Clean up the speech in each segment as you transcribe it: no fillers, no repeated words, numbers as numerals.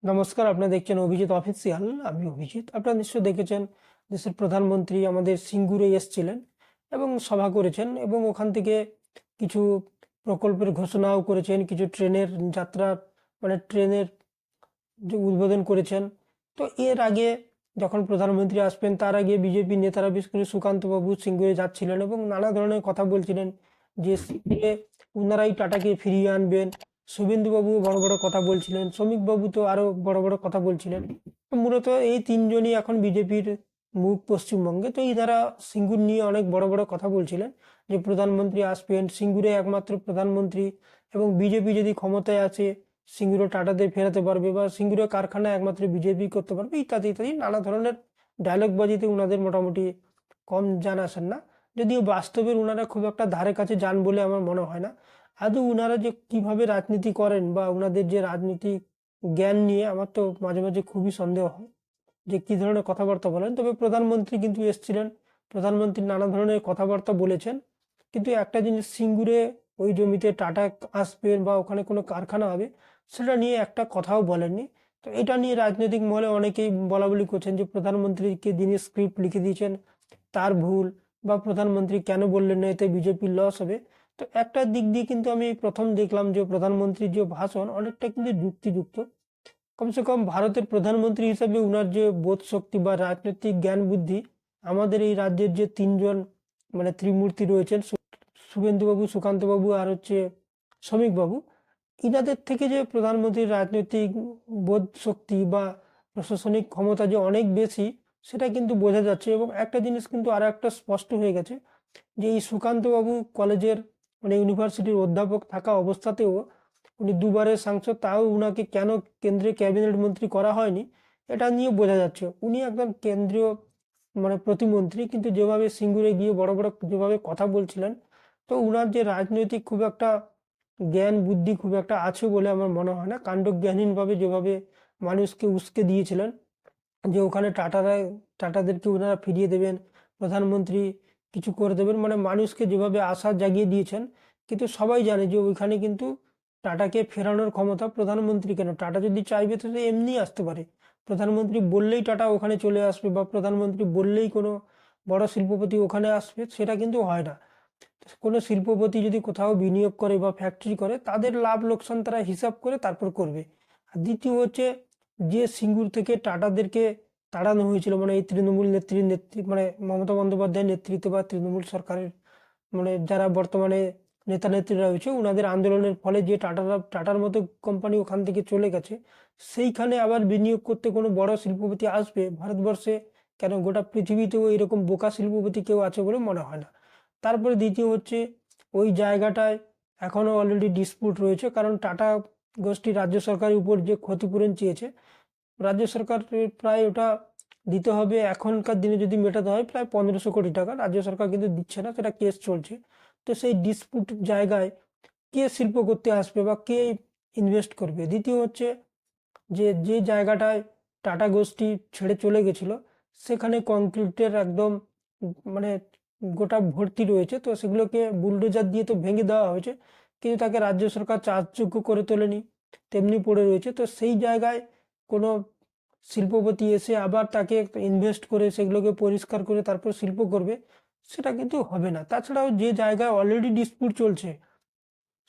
নমস্কার, আপনারা দেখছেন অভিজিৎ অফিসিয়াল। আমি অভিজিৎ। আপনারা নিশ্চয় দেখেছেন দেশের প্রধানমন্ত্রী আমাদের সিঙ্গুরে এসেছিলেন এবং সভা করেছেন এবং ওখান থেকে কিছু প্রকল্পের ঘোষণাও করেছেন, কিছু ট্রেনের যাত্রা মানে ট্রেনের যে উদ্বোধন করেছেন। তো এর আগে যখন প্রধানমন্ত্রী আসবেন তার আগে বিজেপি নেতারা বিশেষ করে সুকান্ত বাবু সিঙ্গুরে যাচ্ছিলেন এবং নানা ধরনের কথা বলছিলেন যে সিঙ্গুরে ওনারাই টাটাকে ফিরিয়ে আনবেন। শুভেন্দুবাবু বড় বড় কথা বলছিলেন, শ্রমিকবাবু তো আরো বড় বড় কথা বলছিলেন। তো মূলত এই তিনজনই এখন বিজেপির মুখ পশ্চিমবঙ্গে। তো এই দ্বারা সিঙ্গুর নিয়ে অনেক বড় বড় কথা বলছিলেন যে প্রধানমন্ত্রী আসবেন, সিঙ্গুরে একমাত্র প্রধানমন্ত্রী এবং বিজেপি যদি ক্ষমতায় আছে সিঙ্গুরে টাটাদের ফেরাতে পারবে বা সিঙ্গুরে কারখানা একমাত্র বিজেপি করতে পারবে, ইত্যাদি ইত্যাদি নানা ধরনের ডায়লগবাজিতে ওনাদের মোটামুটি কম জান আসেন না। যদিও বাস্তবের ওনারা খুব একটা ধারে কাছে যান বলে আমার মনে হয় না। আদৌ ওনারা যে কিভাবে রাজনীতি করেন বা ওনাদের যে রাজনীতি জ্ঞান নিয়ে আমার তো মাঝে মাঝে খুবই সন্দেহ হয় যে কি ধরনের কথাবার্তা বলেন। তবে প্রধানমন্ত্রী কিন্তু এসেছিলেন, প্রধানমন্ত্রী নানা ধরনের কথাবার্তা বলেছেন। কিন্তু একটা জিনিস, সিঙ্গুরে ওই জমিতে টাটা আসবে বা ওখানে কোনো কারখানা হবে সেটা নিয়ে একটা কথাও বলেননি। তো এটা নিয়ে রাজনৈতিক মহলে অনেকেই বলা বলি করছেন যে প্রধানমন্ত্রীকে যিনি স্ক্রিপ্ট লিখে দিয়েছেন তার ভুল, বা প্রধানমন্ত্রী কেন বললেন না, এতে বিজেপির লস হবে। তো একটা দিক দিয়ে কিন্তু আমি প্রথম দেখলাম যে প্রধানমন্ত্রীর যে ভাষণ অনেকটা কিন্তু যুক্তিযুক্ত। কমসে কম ভারতের প্রধানমন্ত্রী হিসাবে উনার যে বোধ শক্তি বা রাজনৈতিক জ্ঞান বুদ্ধি, আমাদের এই রাজ্যের যে তিনজন ত্রিমূর্তি রয়েছেন, শুভেন্দুবাবু, সুকান্তবাবু আর হচ্ছে শ্রমিকবাবু, ইনাদের থেকে যে প্রধানমন্ত্রীর রাজনৈতিক বোধ শক্তি বা প্রশাসনিক ক্ষমতা যে অনেক বেশি, সেটা কিন্তু বোঝা যাচ্ছে। এবং একটা জিনিস কিন্তু আরো একটা স্পষ্ট হয়ে গেছে যে এই সুকান্তবাবু কলেজের ইউনিভার্সিটির অধ্যাপক থাকা অবস্থাতেও উনি দুবারের সাংসদ, তাও উনাকে কেন কেন্দ্রে ক্যাবিনেট মন্ত্রী করা হয়নি এটা নিয়ে বোঝা যাচ্ছে। উনি একদম কেন্দ্রীয় প্রতিমন্ত্রী, কিন্তু যেভাবে সিঙ্গুরে গিয়ে বড় বড় যেভাবে কথা বলছিলেন, তো উনার যে রাজনৈতিক খুব একটা জ্ঞান বুদ্ধি খুব একটা আছে বলে আমার মনে হয় না। কাণ্ডজ্ঞানহীনভাবে যেভাবে মানুষকে উস্কে দিয়েছিলেন যে ওখানে টাটাদেরকে ওনারা ফিরিয়ে দেবেন, প্রধানমন্ত্রী কিছু করে দেবেন, মানুষকে যেভাবে আশা জাগিয়ে দিয়েছেন। কিন্তু সবাই জানে যে ওইখানে কিন্তু টাটাকে ফেরানোর ক্ষমতা প্রধানমন্ত্রী কেন, টাটা যদি চাইবে তো সে এমনি আসতে পারে। প্রধানমন্ত্রী বললেই টাটা ওখানে চলে আসবে বা প্রধানমন্ত্রী বললেই কোনো বড় শিল্পপতি ওখানে আসবে, সেটা কিন্তু হয় না। কোনো শিল্পপতি যদি কোথাও বিনিয়োগ করে বা ফ্যাক্টরি করে, তাদের লাভ লোকসান তারা হিসাব করে তারপর করবে। আর দ্বিতীয় হচ্ছে, যে সিঙ্গুর থেকে টাটাদেরকে তাড়ানো হয়েছিল, এই তৃণমূল নেত্রী মমতা বন্দ্যোপাধ্যায়ের নেতৃত্বে বা তৃণমূল সরকারের যারা বর্তমানে নেতা নেত্রীরা রয়েছে, ওনাদের আন্দোলনের ফলে যে টাটার মতো কোম্পানি ওখান থেকে চলে গেছে, সেইখানে আবার বিনিয়োগ করতে কোনো বড় শিল্পপতি আসবে ভারতবর্ষে কেন, গোটা পৃথিবীতেও এরকম বোকা শিল্পপতি কেউ আছে বলে মনে হয় না। তারপরে দ্বিতীয় হচ্ছে, ওই জায়গাটায় এখনো অলরেডি ডিসপুট রয়েছে, কারণ টাটা গোষ্ঠী রাজ্য সরকারের উপর যে ক্ষতিপূরণ চেয়েছে, রাজ্য সরকারের প্রায় ওটা দিতে হবে। এখনকার দিনে যদি মেটাতে হয় প্রায় 1500 কোটি টাকা, রাজ্য সরকার কিন্তু দিচ্ছে না, সেটা কেস চলছে। তো সেই ডিসপুট জায়গায় কে শিল্প করতে আসবে বা কে ইনভেস্ট করবে? দ্বিতীয় হচ্ছে, যে যে জায়গাটায় টাটা গোষ্ঠী ছেড়ে চলে গেছিল, সেখানে কংক্রিটের একদম মানে গোটা ভর্তি রয়েছে। তো সেগুলোকে বুলডোজার দিয়ে তো ভেঙে দেওয়া হয়েছে, কিন্তু তাকে রাজ্য সরকার চার্জযোগ্য করে তোলেনি, তেমনি পড়ে রয়েছে। তো সেই জায়গায় কোনো শিল্পপতি এসে আবার তাকে ইনভেস্ট করে সেগুলোকে পরিষ্কার করে তারপর শিল্প করবে, সেটা কিন্তু হবে না। তাছাড়াও যে জায়গায় অলরেডি ডিসপুট চলছে,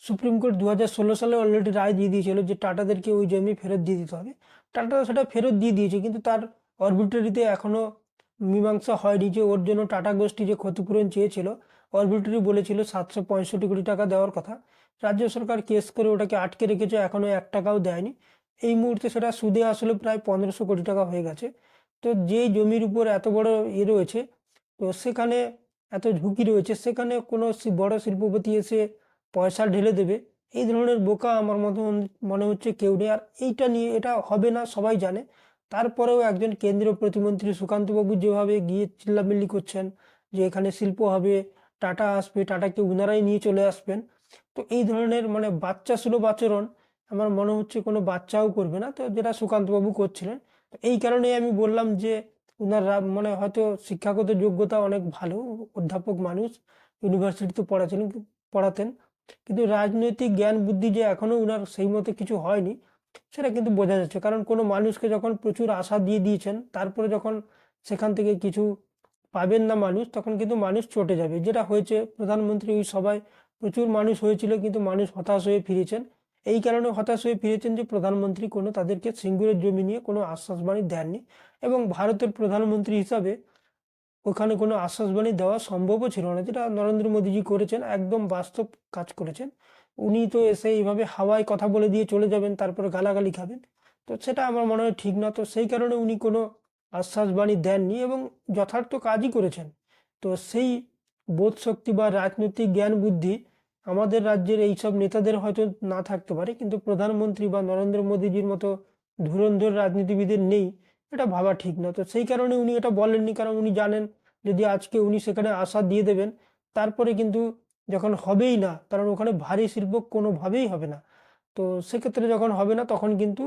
সুপ্রিম কোর্ট 2016 সালে অলরেডি রায় দিয়ে দিয়েছিল যে টাটাদেরকে ওই জমি ফেরত দিয়ে দিতে হবে। টাটা সেটা ফেরত দিয়ে দিয়েছে, কিন্তু তার অরবিটারিতে এখনো মীমাংসা হয়নি যে ওর জন্য টাটা গোষ্ঠী যে ক্ষতিপূরণ চেয়েছিল, অরবিটারি বলেছিল 765 কোটি টাকা দেওয়ার কথা। রাজ্য সরকার কেস করে ওটাকে আটকে রেখেছে, এখনো 1 টাকাও দেয়নি। এই মুহূর্তে সেটা সুদে আসলে প্রায় 1500 কোটি টাকা হয়ে গেছে। তো যে জমির উপর এত বড় রয়েছে, তো সেখানে এত ঝুঁকি রয়েছে, সেখানে কোনো বড় শিল্পপতি এসে পয়সা ঢেলে দেবে, এই ধরনের বোকা আমার মতো মনে হচ্ছে কেউ নেই। আর এইটা নিয়ে এটা হবে না সবাই জানে। তারপরেও একজন কেন্দ্রীয় প্রতিমন্ত্রী সুকান্তবাবু যেভাবে গিয়ে চিল্লামিল্লি করছেন যে এখানে শিল্প হবে, টাটা আসবে, টাটাকে উনারাই নিয়ে চলে আসবেন, তো এই ধরনের বাচ্চা সুলভ আচরণ আমার মনে হচ্ছে কোনো বাচ্চাও করবে না, তো যেটা সুকান্তবাবু করছিলেন। তো এই কারণেই আমি বললাম যে উনারা হয়তো শিক্ষাগত যোগ্যতা অনেক ভালো, অধ্যাপক মানুষ, ইউনিভার্সিটিতে পড়াতেন, কিন্তু রাজনৈতিক জ্ঞান বুদ্ধি যে এখনো উনার সেই মতো কিছু হয়নি, সেটা কিন্তু বোঝা যাচ্ছে। কারণ কোনো মানুষকে যখন প্রচুর আশা দিয়ে দিয়েছেন, তারপরে যখন সেখান থেকে কিছু পাবেন না মানুষ, তখন কিন্তু মানুষ চটে যাবে। যেটা হয়েছে প্রধানমন্ত্রী ওই সভায় প্রচুর মানুষ হয়েছিল, কিন্তু মানুষ হতাশ হয়ে ফিরেছেন। এই কারণে হতাশ হয়ে ফিরেছেন যে প্রধানমন্ত্রী কোনো তাদেরকে সিঙ্গুরের জমি নিয়ে কোনো আশ্বাসবাণী দেননি, এবং ভারতের প্রধানমন্ত্রী হিসাবে ওখানে কোনো আশ্বাসবাণী দেওয়া সম্ভবও ছিল না। যেটা নরেন্দ্র মোদীজি করেছেন, একদম বাস্তব কাজ করেছেন। উনি তো এসে এইভাবে হাওয়ায় কথা বলে দিয়ে চলে যাবেন, তারপরে গালাগালি খাবেন। তো সেটা আমার মনে হয় ঠিক না। তো সেই কারণে উনি কোনো আশ্বাসবাণী দেননি এবং যথার্থ কাজই করেছেন। তো সেই বোধ শক্তি বা রাজনৈতিক জ্ঞান বুদ্ধি আমাদের রাজ্যের এইসব নেতাদের হয়তো না থাকতে পারে, কিন্তু প্রধানমন্ত্রী বা নরেন্দ্র মোদীজির মতো ধুরন্ধর রাজনীতিবিদের নেই, এটা ভাবা ঠিক না। তো সেই কারণে উনি এটা বলেননি, কারণ উনি জানেন যদি আজকে উনি সেখানে আশা দিয়ে দেবেন, তারপরে কিন্তু যখন হবেই না, কারণ ওখানে ভারী শিল্প কোনোভাবেই হবে না। তো সেক্ষেত্রে যখন হবে না, তখন কিন্তু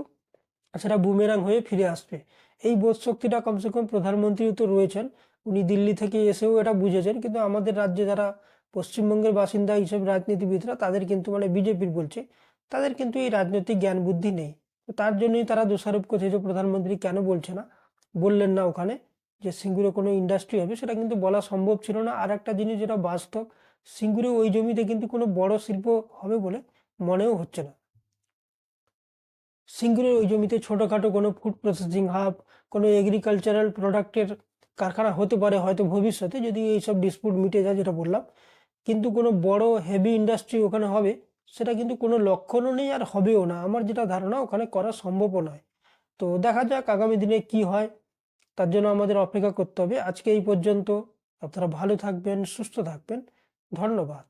সেটা বুমেরাং হয়ে ফিরে আসবে। এই বোধ শক্তিটা কমসে কম প্রধানমন্ত্রী তো রয়েছেন, উনি দিল্লি থেকে এসেও এটা বুঝেছেন। কিন্তু আমাদের রাজ্যে যারা পশ্চিমবঙ্গের বাসিন্দা এইসব রাজনীতিবিদরা, তাদের কিন্তু মানে বিজেপির বলছে, তাদের কিন্তু এই রাজনৈতিক জ্ঞান বুদ্ধি নেই। তো তার জন্যই তারা দোষারোপ করছে যে প্রধানমন্ত্রী কেন বলছে না, বললেন না ওখানে যে সিঙ্গুরে কোনো ইন্ডাস্ট্রি হবে। সেটা কিন্তু বলা সম্ভব ছিল না। আর একটা জিনিস যেটা বাস্তব, সিঙ্গুরে ওই জমিতে কিন্তু কোনো বড় শিল্প হবে বলে মনেও হচ্ছে না। সিঙ্গুরের ওই জমিতে ছোটোখাটো কোনো ফুড প্রসেসিং হাব, কোনো এগ্রিকালচারাল প্রোডাক্টের কারখানা হতে পারে হয়তো ভবিষ্যতে, যদি এইসব ডিসপুট মিটে যায় যেটা বললাম। কিন্তু কোনো বড় হেভি ইন্ডাস্ট্রি ওখানে হবে, সেটা কিন্তু কোনো লক্ষণও নেই, আর হবেও না। আমার যেটা ধারণা, ওখানে করা সম্ভবও নয়। তো দেখা যাক আগামী দিনে কি হয়, তার জন্য আমাদের অপেক্ষা করতে হবে। আজকে এই পর্যন্ত। আপনারা ভালো থাকবেন, সুস্থ থাকবেন। ধন্যবাদ।